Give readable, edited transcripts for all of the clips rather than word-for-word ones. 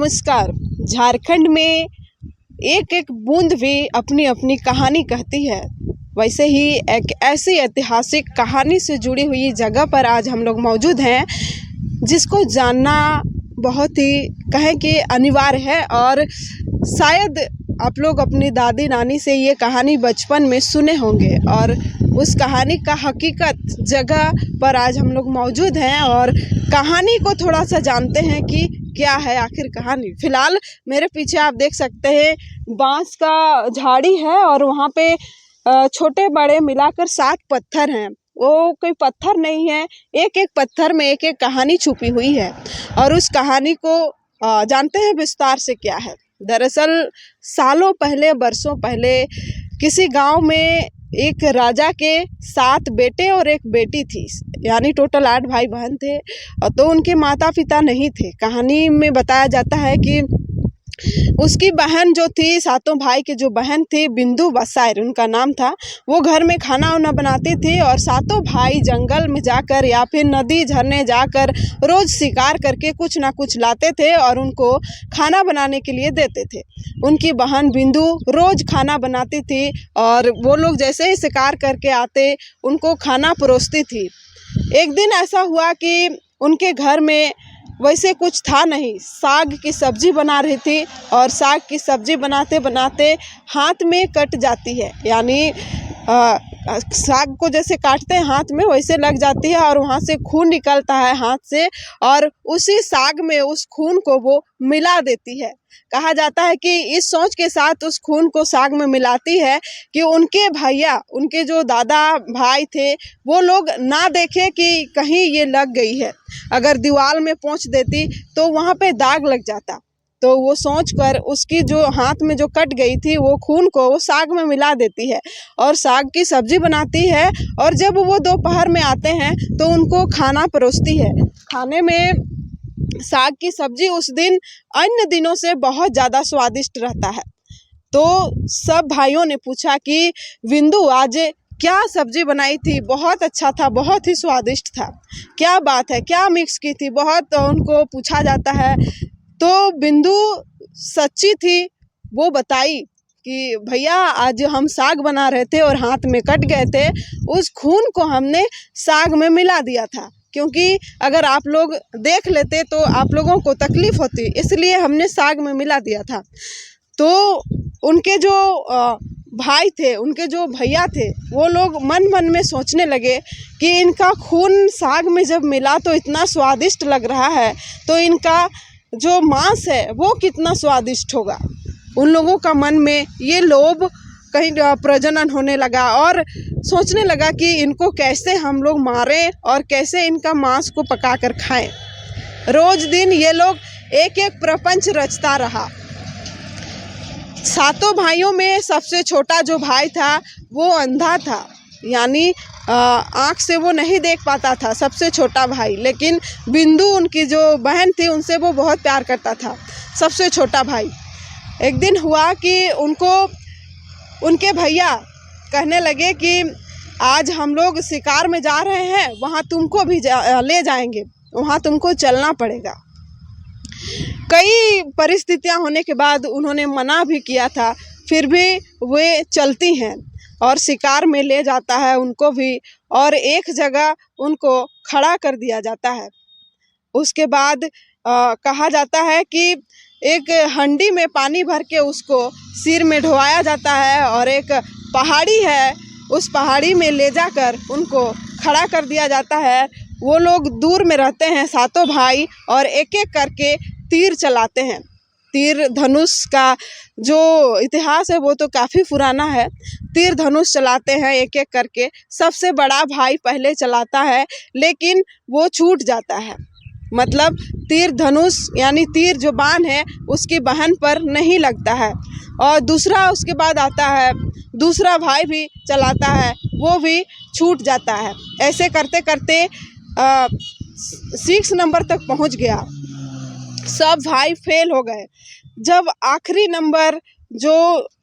नमस्कार। झारखंड में एक एक बूंद भी अपनी अपनी कहानी कहती है। वैसे ही एक ऐसी ऐतिहासिक कहानी से जुड़ी हुई जगह पर आज हम लोग मौजूद हैं, जिसको जानना बहुत ही कहें कि अनिवार्य है। और शायद आप लोग अपनी दादी नानी से ये कहानी बचपन में सुने होंगे, और उस कहानी का हकीकत जगह पर आज हम लोग मौजूद हैं और कहानी को थोड़ा सा जानते हैं कि क्या है आखिर कहानी। फिलहाल मेरे पीछे आप देख सकते हैं बांस का झाड़ी है और वहाँ पे छोटे बड़े मिलाकर 7 पत्थर हैं। वो कोई पत्थर नहीं है, एक एक पत्थर में एक एक कहानी छुपी हुई है और उस कहानी को जानते हैं विस्तार से क्या है। दरअसल सालों पहले, बरसों पहले किसी गांव में एक राजा के 7 बेटे और एक बेटी थी, यानी टोटल 8 भाई बहन थे। तो उनके माता पिता नहीं थे। कहानी में बताया जाता है कि उसकी बहन जो थी, 7 भाई की जो बहन थी, बिंदु बसायर उनका नाम था, वो घर में खाना वाना बनाती थी और 7 भाई जंगल में जाकर या फिर नदी झरने जाकर रोज शिकार करके कुछ ना कुछ लाते थे और उनको खाना बनाने के लिए देते थे। उनकी बहन बिंदु रोज खाना बनाती थी और वो लोग जैसे ही शिकार करके आते उनको खाना परोसती थी। एक दिन ऐसा हुआ कि उनके घर में वैसे कुछ था नहीं, साग की सब्जी बना रही थी और साग की सब्जी बनाते बनाते हाथ में कट जाती है, यानी साग को जैसे काटते हैं हाथ में वैसे लग जाती है और वहाँ से खून निकलता है हाथ से, और उसी साग में उस खून को वो मिला देती है। कहा जाता है कि इस सोच के साथ उस खून को साग में मिलाती है कि उनके भैया, उनके जो दादा भाई थे, वो लोग ना देखे कि कहीं ये लग गई है। अगर दीवार में पोंछ देती तो वहाँ पे दाग लग जाता। तो वो सोच कर उसकी जो हाथ में जो कट गई थी वो खून को वो साग में मिला देती है और साग की सब्जी बनाती है। और जब वो दोपहर में आते हैं तो उनको खाना परोसती है। खाने में साग की सब्जी उस दिन अन्य दिनों से बहुत ज़्यादा स्वादिष्ट रहता है। तो सब भाइयों ने पूछा कि बिंदु आज क्या सब्जी बनाई थी, बहुत अच्छा था, बहुत ही स्वादिष्ट था, क्या बात है, क्या मिक्स की थी, बहुत उनको पूछा जाता है। तो बिंदु सच्ची थी, वो बताई कि भैया आज हम साग बना रहे थे और हाथ में कट गए थे, उस खून को हमने साग में मिला दिया था, क्योंकि अगर आप लोग देख लेते तो आप लोगों को तकलीफ होती, इसलिए हमने साग में मिला दिया था। तो उनके जो भाई थे, उनके जो भैया थे, वो लोग मन मन में सोचने लगे कि इनका खून साग में जब मिला तो इतना स्वादिष्ट लग रहा है, तो इनका जो मांस है वो कितना स्वादिष्ट होगा। उन लोगों का मन में ये लोभ कहीं प्रजनन होने लगा और सोचने लगा कि इनको कैसे हम लोग मारें और कैसे इनका मांस को पका कर खाएं। रोज दिन ये लोग एक एक प्रपंच रचता रहा। 7 भाइयों में सबसे छोटा जो भाई था वो अंधा था, यानी आँख से वो नहीं देख पाता था, सबसे छोटा भाई। लेकिन बिंदु उनकी जो बहन थी उनसे वो बहुत प्यार करता था, सबसे छोटा भाई। एक दिन हुआ कि उनको उनके भैया कहने लगे कि आज हम लोग शिकार में जा रहे हैं, वहाँ तुमको भी ले जाएंगे, वहाँ तुमको चलना पड़ेगा। कई परिस्थितियाँ होने के बाद उन्होंने मना भी किया था, फिर भी वे चलती हैं और शिकार में ले जाता है उनको भी, और एक जगह उनको खड़ा कर दिया जाता है। उसके बाद कहा जाता है कि एक हंडी में पानी भर के उसको सिर में ढोया जाता है और एक पहाड़ी है, उस पहाड़ी में ले जाकर उनको खड़ा कर दिया जाता है। वो लोग दूर में रहते हैं 7 भाई और एक एक करके तीर चलाते हैं। तीर धनुष का जो इतिहास है वो तो काफ़ी पुराना है। तीर धनुष चलाते हैं एक एक करके। सबसे बड़ा भाई पहले चलाता है, लेकिन वो छूट जाता है, मतलब तीर धनुष यानी तीर जो बाण है उसकी बहन पर नहीं लगता है। और दूसरा उसके बाद आता है, दूसरा भाई भी चलाता है, वो भी छूट जाता है। ऐसे करते करते 6 नंबर तक पहुंच गया। सब भाई फेल हो गए। जब आखिरी नंबर जो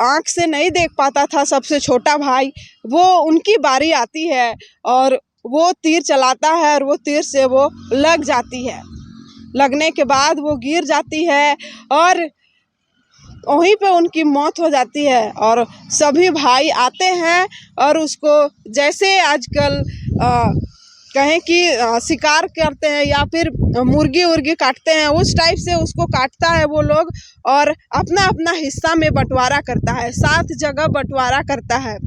आँख से नहीं देख पाता था, सबसे छोटा भाई, वो उनकी बारी आती है और वो तीर चलाता है और वो तीर से वो लग जाती है। लगने के बाद वो गिर जाती है और वहीं पे उनकी मौत हो जाती है। और सभी भाई आते हैं और उसको जैसे आजकल कहें कि शिकार करते हैं या फिर मुर्गी उर्गी काटते हैं, उस टाइप से उसको काटता है वो लोग और अपना अपना हिस्सा में बंटवारा करता है, 7 जगह बंटवारा करता है।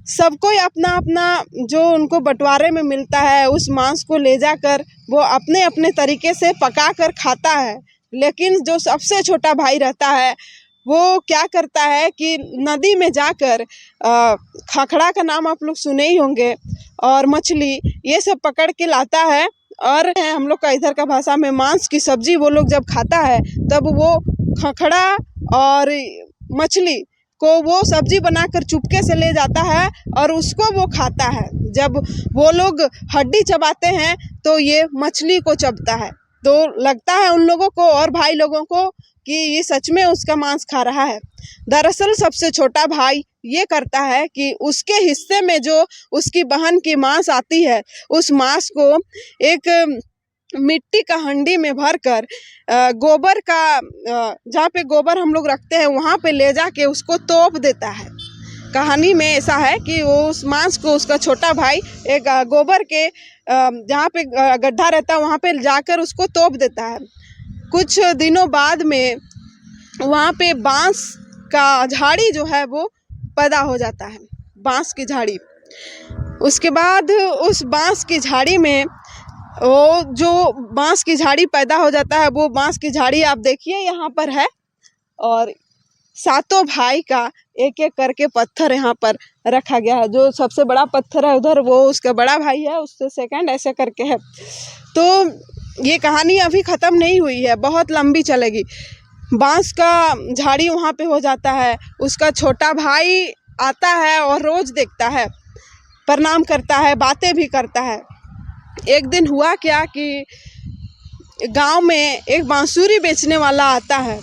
सबको अपना अपना जो उनको बंटवारे में मिलता है उस मांस को ले जाकर वो अपने अपने तरीके से पका कर खाता है। लेकिन जो सबसे छोटा भाई रहता है वो क्या करता है कि नदी में जाकर खखड़ा का नाम आप लोग सुने ही होंगे, और मछली ये सब पकड़ के लाता है। और हम लोग का इधर का भाषा में मांस की सब्जी वो लोग जब खाता है तब वो खखड़ा और मछली को वो सब्जी बनाकर चुपके से ले जाता है और उसको वो खाता है। जब वो लोग हड्डी चबाते हैं तो ये मछली को चबता है, तो लगता है उन लोगों को और भाई लोगों को कि ये सच में उसका मांस खा रहा है। दरअसल सबसे छोटा भाई ये करता है कि उसके हिस्से में जो उसकी बहन की मांस आती है उस मांस को एक मिट्टी का हंडी में भरकर गोबर का जहाँ पे गोबर हम लोग रखते हैं वहाँ पे ले जाके उसको तोप देता है। कहानी में ऐसा है कि वो उस मांस को उसका छोटा भाई एक गोबर के जहाँ पे गड्ढा रहता है वहाँ पे जाकर उसको तोप देता है। कुछ दिनों बाद में वहाँ पे बांस का झाड़ी जो है वो पैदा हो जाता है, बांस की झाड़ी। उसके बाद उस बांस की झाड़ी में वो जो बांस की झाड़ी पैदा हो जाता है वो बांस की झाड़ी आप देखिए यहाँ पर है, और 7 भाई का एक एक करके पत्थर यहाँ पर रखा गया है। जो सबसे बड़ा पत्थर है उधर वो उसका बड़ा भाई है, उससे सेकंड ऐसे करके है। तो ये कहानी अभी ख़त्म नहीं हुई है, बहुत लंबी चलेगी। बांस का झाड़ी वहाँ पे हो जाता है, उसका छोटा भाई आता है और रोज़ देखता है, प्रणाम करता है, बातें भी करता है। एक दिन हुआ क्या कि गांव में एक बांसुरी बेचने वाला आता है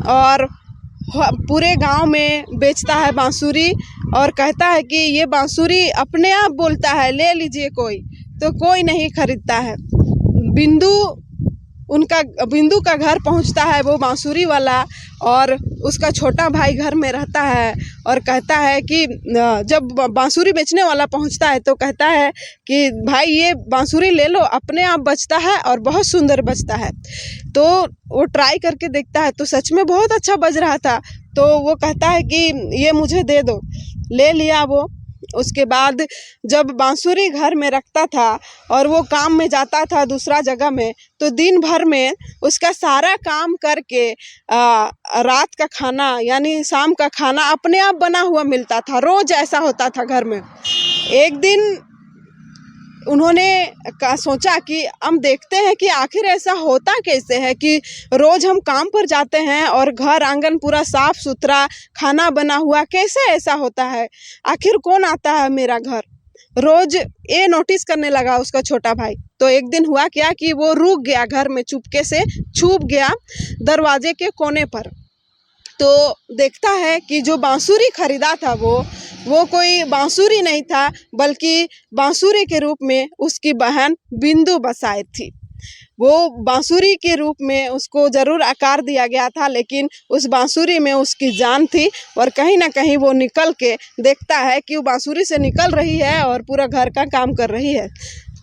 और पूरे गांव में बेचता है बांसुरी और कहता है कि ये बांसुरी अपने आप बोलता है, ले लीजिए कोई। तो कोई नहीं खरीदता है। बिंदु का घर पहुंचता है वो बांसुरी वाला, और उसका छोटा भाई घर में रहता है और कहता है कि जब बांसुरी बेचने वाला पहुंचता है तो कहता है कि भाई ये बांसुरी ले लो, अपने आप बजता है और बहुत सुंदर बजता है। तो वो ट्राई करके देखता है तो सच में बहुत अच्छा बज रहा था। तो वो कहता है कि ये मुझे दे दो। ले लिया वो। उसके बाद जब बांसुरी घर में रखता था और वो काम में जाता था दूसरा जगह में, तो दिन भर में उसका सारा काम करके रात का खाना यानी शाम का खाना अपने आप बना हुआ मिलता था। रोज़ ऐसा होता था घर में। एक दिन उन्होंने सोचा कि हम देखते हैं कि आखिर ऐसा होता कैसे है कि रोज़ हम काम पर जाते हैं और घर आंगन पूरा साफ सुथरा खाना बना हुआ, कैसे ऐसा होता है, आखिर कौन आता है मेरा घर। रोज़ ये नोटिस करने लगा उसका छोटा भाई। तो एक दिन हुआ क्या कि वो रुक गया, घर में चुपके से छुप गया दरवाजे के कोने पर। तो देखता है कि जो बांसुरी खरीदा था वो कोई बांसुरी नहीं था, बल्कि बांसुरी के रूप में उसकी बहन बिंदु बसाई थी। वो बांसुरी के रूप में उसको ज़रूर आकार दिया गया था, लेकिन उस बांसुरी में उसकी जान थी। और कहीं ना कहीं वो निकल के देखता है कि वो बांसुरी से निकल रही है और पूरा घर का काम कर रही है।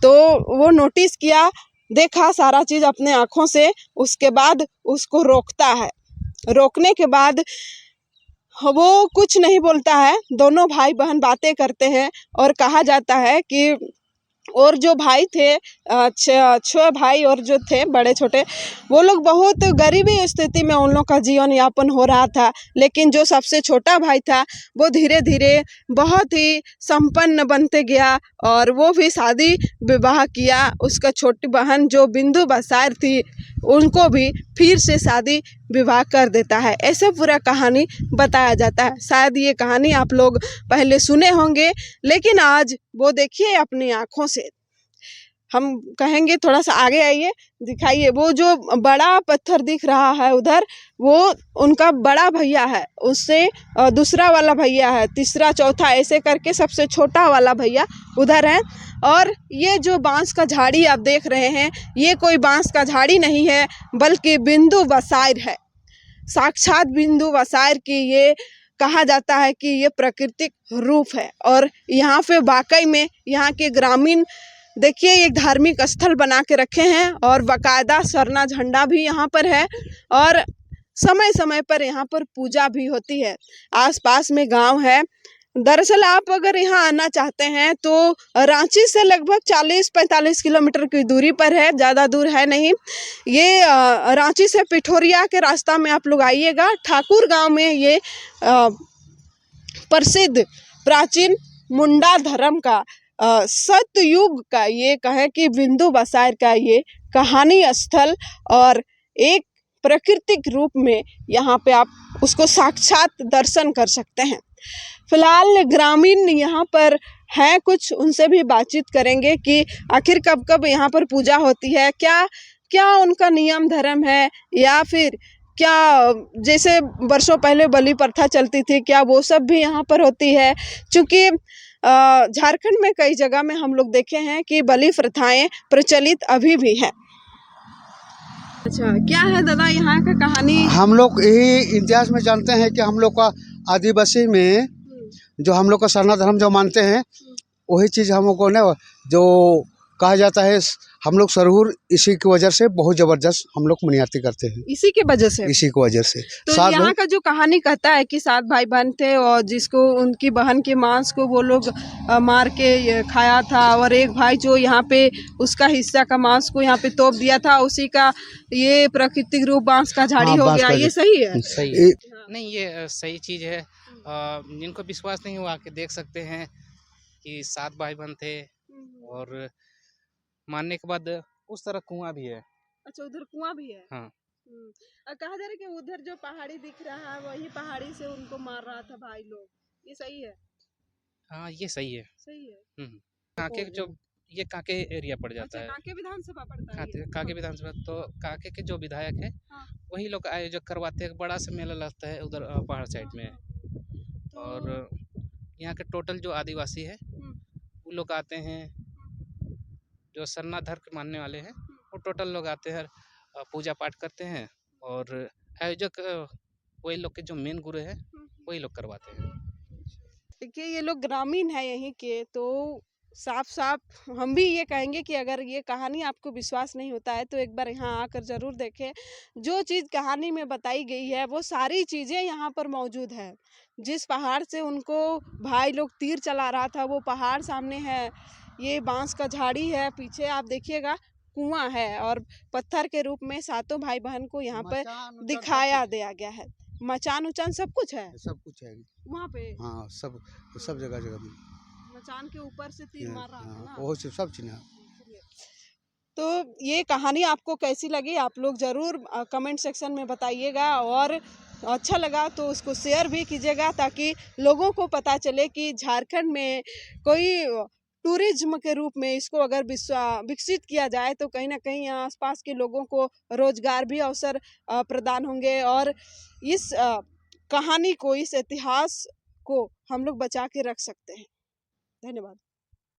तो वो नोटिस किया, देखा सारा चीज़ अपने आँखों से। उसके बाद उसको रोकता है। रोकने के बाद वो कुछ नहीं बोलता है। दोनों भाई बहन बातें करते हैं और कहा जाता है कि और जो भाई थे 6 भाई और जो थे बड़े छोटे, वो लोग बहुत गरीबी स्थिति में उन लोग का जीवन यापन हो रहा था। लेकिन जो सबसे छोटा भाई था वो धीरे धीरे बहुत ही संपन्न बनते गया और वो भी शादी विवाह किया। उसका छोटी बहन जो बिंदु बसार थी उनको भी फिर से शादी विवाह कर देता है। ऐसे पूरा कहानी बताया जाता है। शायद ये कहानी आप लोग पहले सुने होंगे, लेकिन आज वो देखिए अपनी आँखों से। हम कहेंगे थोड़ा सा आगे आइए, दिखाइए। वो जो बड़ा पत्थर दिख रहा है उधर, वो उनका बड़ा भैया है, उससे दूसरा वाला भैया है, तीसरा चौथा ऐसे करके सबसे छोटा वाला भैया उधर है। और ये जो बांस का झाड़ी आप देख रहे हैं, ये कोई बांस का झाड़ी नहीं है, बल्कि बिंदु बसायर है। साक्षात बिंदु बसायर की ये कहा जाता है कि ये प्राकृतिक रूप है। और यहाँ पे वाकई में यहाँ के ग्रामीण देखिए एक धार्मिक स्थल बना के रखे हैं, और बाकायदा सरना झंडा भी यहाँ पर है, और समय समय पर यहाँ पर पूजा भी होती है। आसपास में गांव है। दरअसल आप अगर यहाँ आना चाहते हैं तो रांची से लगभग 40-45 किलोमीटर की दूरी पर है, ज़्यादा दूर है नहीं। ये रांची से पिठोरिया के रास्ता में आप लोग आइएगा। ठाकुर गांव में ये प्रसिद्ध प्राचीन मुंडा धर्म का सतयुग का ये कहें कि बिंदु बसायर का ये कहानी स्थल, और एक प्राकृतिक रूप में यहाँ पे आप उसको साक्षात दर्शन कर सकते हैं। फिलहाल ग्रामीण यहाँ पर हैं कुछ, उनसे भी बातचीत करेंगे कि आखिर कब कब यहाँ पर पूजा होती है, क्या क्या उनका नियम धर्म है, या फिर क्या जैसे वर्षों पहले बलि प्रथा चलती थी, क्या वो सब भी यहाँ पर होती है। क्योंकि झारखंड में कई जगह में हम लोग देखे हैं कि बलि प्रथाएं प्रचलित अभी भी है। अच्छा, क्या है दादा यहाँ का कहानी? हम लोग यही इतिहास में जानते हैं कि हम लोग का आदिवासी में जो हम लोग का सरना धर्म जो मानते हैं, वही चीज़ हम लोग को ना जो कहा जाता है, हम लोग सरहुर इसी की वजह से बहुत ज़बरदस्त हम लोग मनियाती करते हैं, इसी की वजह से। इसी की वजह से। तो यहाँ का जो कहानी कहता है कि 7 भाई बहन थे, और जिसको उनकी बहन के मांस को वो लोग मार के खाया था, और एक भाई जो यहाँ पे उसका हिस्सा का मांस को यहाँ पे तोप दिया था, उसी का ये प्राकृतिक रूप बांस का झाड़ी हो गया। ये सही है? सही नहीं, ये सही चीज़ है। जिनको विश्वास नहीं हुआ आके देख सकते हैं कि 7 भाई बहन थे, और मारने के बाद उस तरह कुआं भी है। अच्छा, उधर कुआं भी है। हाँ। कहा जा रहा है कि उधर जो पहाड़ी दिख रहा है, वही पहाड़ी से उनको मार रहा था भाई लोग। ये सही है? हाँ, ये सही है। सही है। कांके जो ये कांके एरिया पड़ जाता अच्छा, है। कांके विधानसभा पड़ता है ये? कांके विधानसभा। तो कांके के जो विधायक है, हाँ। वही लोग आयोजक करवाते हैं। बड़ा सा मेला लगता है उधर पहाड़ साइड में। और यहाँ के टोटल जो आदिवासी है वो लोग आते हैं, जो सरना धर्म के मानने वाले हैं, वो टोटल लोग आते हैं, पूजा पाठ करते हैं, और आयोजक वही लोग के जो मेन गुरु है वही लोग करवाते हैं। देखिए ये लोग ग्रामीण है यहीं के, तो साफ साफ हम भी ये कहेंगे कि अगर ये कहानी आपको विश्वास नहीं होता है तो एक बार यहाँ आकर ज़रूर देखें। जो चीज़ कहानी में बताई गई है वो सारी चीज़ें यहाँ पर मौजूद है। जिस पहाड़ से उनको भाई लोग तीर चला रहा था, वो पहाड़ सामने है। ये बांस का झाड़ी है, पीछे आप देखिएगा कुआं है, और पत्थर के रूप में 7 भाई बहन को यहाँ पर दिखाया दिया गया है। मचान उचान सब कुछ है, सब कुछ है वहाँ पे। हाँ, सब जगह जगह में मचान के ऊपर से तीर मार रहा था ना, वो सब चीज़ है। तो ये कहानी आपको कैसी लगी आप लोग ज़रूर कमेंट सेक्शन में बताइएगा, और अच्छा लगा तो उसको शेयर भी कीजिएगा, ताकि लोगों को पता चले कि झारखंड में कोई टूरिज्म के रूप में इसको अगर विकसित किया जाए तो कहीं ना कहीं आसपास के लोगों को रोजगार भी अवसर प्रदान होंगे, और इस कहानी को, इस इतिहास को हम लोग बचा के रख सकते हैं। धन्यवाद।